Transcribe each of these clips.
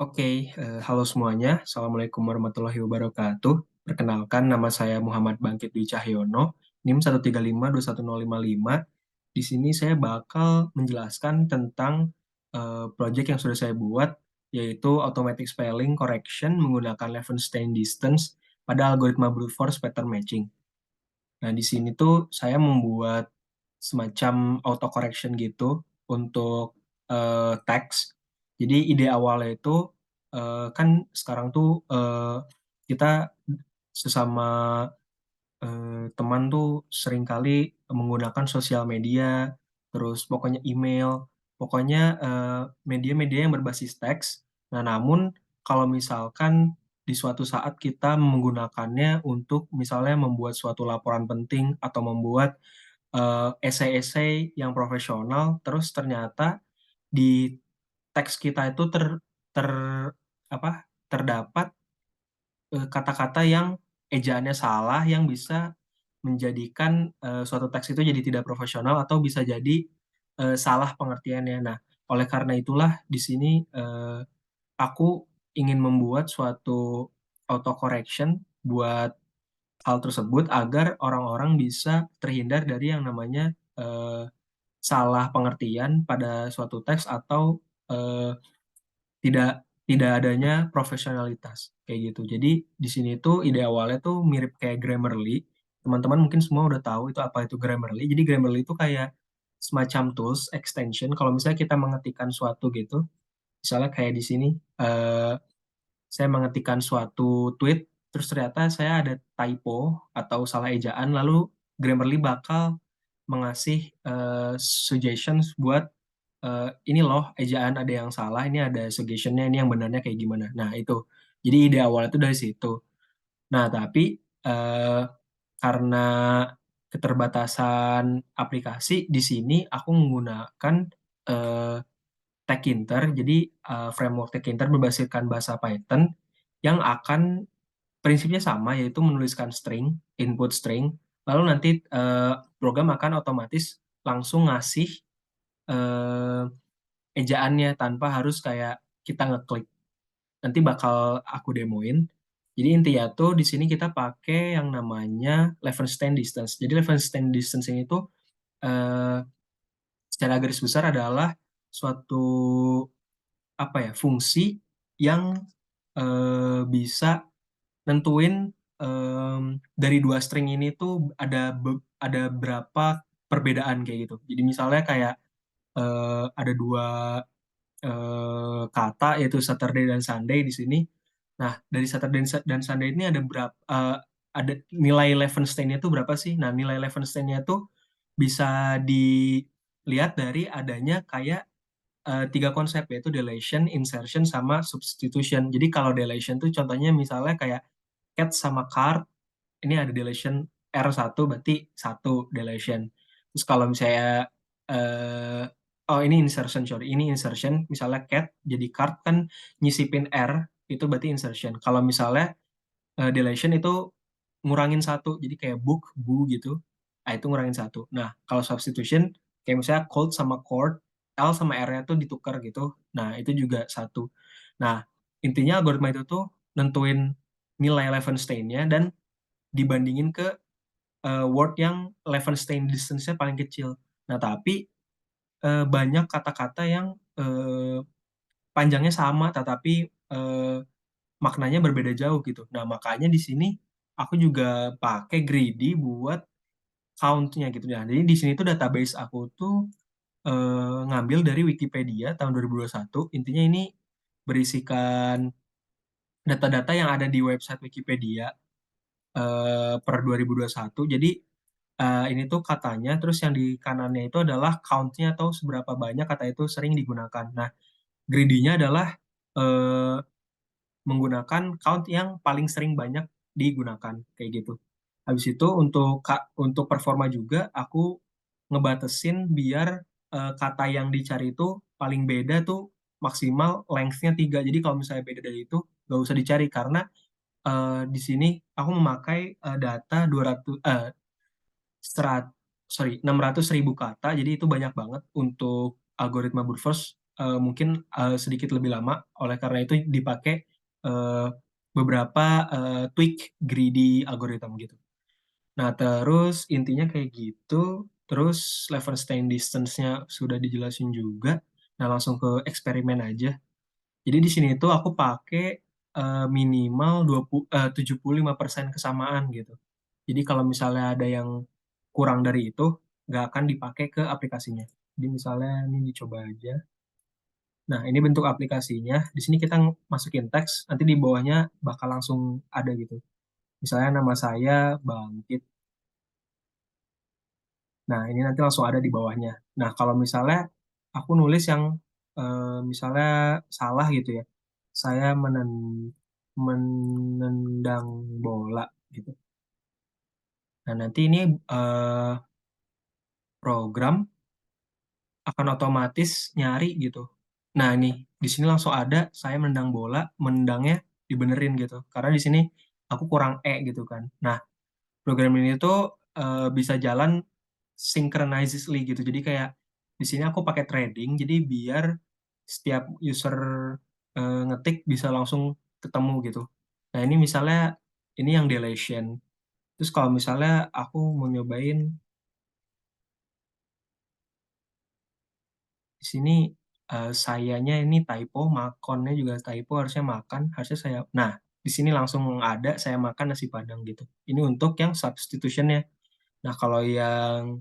Oke, halo semuanya. Assalamualaikum warahmatullahi wabarakatuh. Perkenalkan, nama saya Muhammad Bangkit Dwi Cahyono, NIM 1352105. Di sini saya bakal menjelaskan tentang project yang sudah saya buat, yaitu Automatic Spelling Correction menggunakan Levenshtein Distance pada algoritma brute force pattern matching. Nah, di sini tuh saya membuat semacam auto correction gitu untuk teks. Jadi ide awalnya itu kan sekarang tuh kita sesama teman tuh seringkali menggunakan sosial media, terus pokoknya email, pokoknya media-media yang berbasis teks. Nah, namun kalau misalkan di suatu saat kita menggunakannya untuk misalnya membuat suatu laporan penting atau membuat esai-esai yang profesional, terus ternyata di teks kita itu ter apa terdapat kata-kata yang ejaannya salah yang bisa menjadikan suatu teks itu jadi tidak profesional atau bisa jadi salah pengertiannya. Nah, oleh karena itulah di sini aku ingin membuat suatu auto correction buat hal tersebut agar orang-orang bisa terhindar dari yang namanya salah pengertian pada suatu teks atau eh, tidak tidak adanya profesionalitas kayak gitu. Jadi di sini tuh ide awalnya tuh mirip kayak Grammarly. Teman-teman mungkin semua udah tahu itu apa itu Grammarly. Jadi Grammarly itu kayak semacam tools extension kalau misalnya kita mengetikkan suatu gitu. Misalnya kayak di sini eh, saya mengetikkan suatu tweet terus ternyata saya ada typo atau salah ejaan lalu Grammarly bakal mengasih suggestions buat ini loh ejaan ada yang salah, ini ada suggestionnya, ini yang benarnya kayak gimana. Nah itu, jadi ide awal itu dari situ. Nah tapi eh, karena keterbatasan aplikasi di sini aku menggunakan eh, Tkinter, jadi framework Tkinter berbasiskan bahasa Python yang akan prinsipnya sama, yaitu menuliskan string, input string, lalu nanti program akan otomatis langsung ngasih eh, ejaannya tanpa harus kayak kita ngeklik. Nanti bakal aku demoin. Jadi intinya tuh di sini kita pakai yang namanya Levenshtein distance. Jadi Levenshtein distance ini tuh eh, secara garis besar adalah suatu apa ya fungsi yang bisa nentuin dari dua string ini tuh ada berapa perbedaan kayak gitu. Jadi misalnya kayak ada dua kata yaitu Saturday dan Sunday di sini. Nah, dari Saturday dan Sunday ini ada berapa ada nilai Levenstein-nya itu berapa sih? Nah, nilai Levenstein-nya itu bisa dilihat dari adanya kayak tiga konsep yaitu delation, insertion, sama substitution. Jadi kalau delation tuh contohnya misalnya kayak cat sama card, ini ada delation R1 berarti satu delation. Terus kalau misalnya eh, oh ini insertion, sorry, ini insertion, misalnya cat jadi card kan nyisipin R itu berarti insertion. Kalau misalnya delation itu ngurangin satu, jadi kayak book, bu gitu. Nah, itu ngurangin satu. Nah, kalau substitution kayak misalnya cold sama cord, L sama R-nya tuh ditukar gitu. Nah, itu juga satu. Nah, intinya algoritma itu tuh nentuin nilai Levenstein-nya dan dibandingin ke word yang Levenstein distance-nya paling kecil. Nah, tapi banyak kata-kata yang panjangnya sama, tetapi eh, maknanya berbeda jauh gitu. Nah, makanya di sini aku juga pakai Greedy buat count-nya gitu. Nah, jadi di sini tuh database aku tuh ngambil dari Wikipedia tahun 2021. Intinya ini berisikan data-data yang ada di website Wikipedia per 2021. Jadi ini tuh katanya, terus yang di kanannya itu adalah count-nya atau seberapa banyak kata itu sering digunakan. Nah, greedy-nya adalah eh, menggunakan count yang paling sering banyak digunakan kayak gitu. Habis itu untuk performa juga aku ngebatasin biar kata yang dicari itu paling beda tuh maksimal length-nya 3. Jadi kalau misalnya beda dari itu nggak usah dicari karena di sini aku memakai data 200 serat, sorry 600.000 kata. Jadi itu banyak banget untuk algoritma brute force. mungkin sedikit lebih lama. Oleh karena itu dipakai eh, beberapa tweak greedy algorithm gitu. Nah, terus intinya kayak gitu. Terus Levenstein distance-nya sudah dijelasin juga. Nah, langsung ke eksperimen aja. Jadi di sini tuh aku pakai minimal 75% kesamaan gitu. Jadi kalau misalnya ada yang kurang dari itu, nggak akan dipakai ke aplikasinya. Jadi misalnya ini dicoba aja. Nah, ini bentuk aplikasinya. Di sini kita masukin teks, nanti di bawahnya bakal langsung ada gitu. Misalnya nama saya Bangkit. Nah, ini nanti langsung ada di bawahnya. Nah, kalau misalnya aku nulis yang misalnya salah gitu ya. Saya menendang bola gitu. Nah, nanti ini eh, program akan otomatis nyari gitu. Nah, ini di sini langsung ada saya menendang bola, menendangnya dibenerin gitu. Karena di sini aku kurang gitu kan. Nah, program ini tuh bisa jalan synchronously gitu. Jadi kayak di sini aku pakai threading, jadi biar setiap user ngetik bisa langsung ketemu gitu. Nah, ini misalnya ini yang deletion. Terus kalau misalnya aku mau nyobain di sini sayanya ini typo, makonnya juga typo, harusnya makan, harusnya saya. Nah, di sini langsung ada saya makan nasi Padang gitu. Ini untuk yang substitutionnya. Nah, kalau yang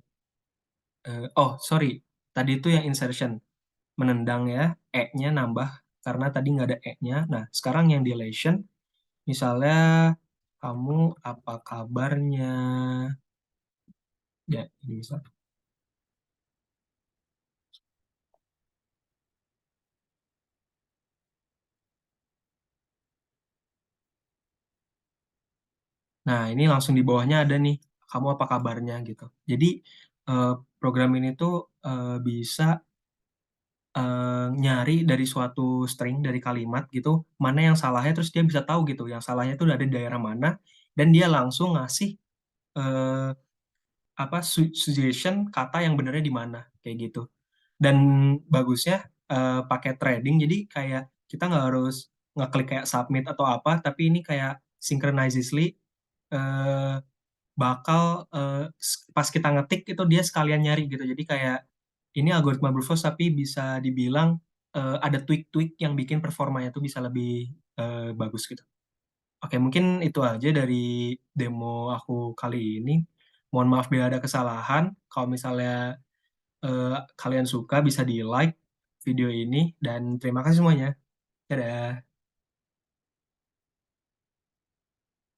oh sorry, tadi itu yang insertion menendang ya, e-nya nambah karena tadi nggak ada e-nya. Nah, sekarang yang deletion, misalnya kamu apa kabarnya? Ya, ini bisa. Nah, ini langsung di bawahnya ada nih, kamu apa kabarnya gitu. Jadi eh, program ini tuh bisa nyari dari suatu string dari kalimat gitu, mana yang salahnya terus dia bisa tahu gitu, yang salahnya itu ada di daerah mana dan dia langsung ngasih eh, apa suggestion kata yang benernya di mana kayak gitu. Dan bagusnya pakai threading jadi kayak kita nggak harus ngeklik kayak submit atau apa, tapi ini kayak synchronously eh, bakal pas kita ngetik itu dia sekalian nyari gitu. Jadi kayak ini algoritma brute force tapi bisa dibilang ada tweak-tweak yang bikin performanya tuh bisa lebih bagus gitu. Oke, mungkin itu aja dari demo aku kali ini. Mohon maaf bila ada kesalahan. Kalau misalnya eh, kalian suka bisa di like video ini dan terima kasih semuanya. Dadah.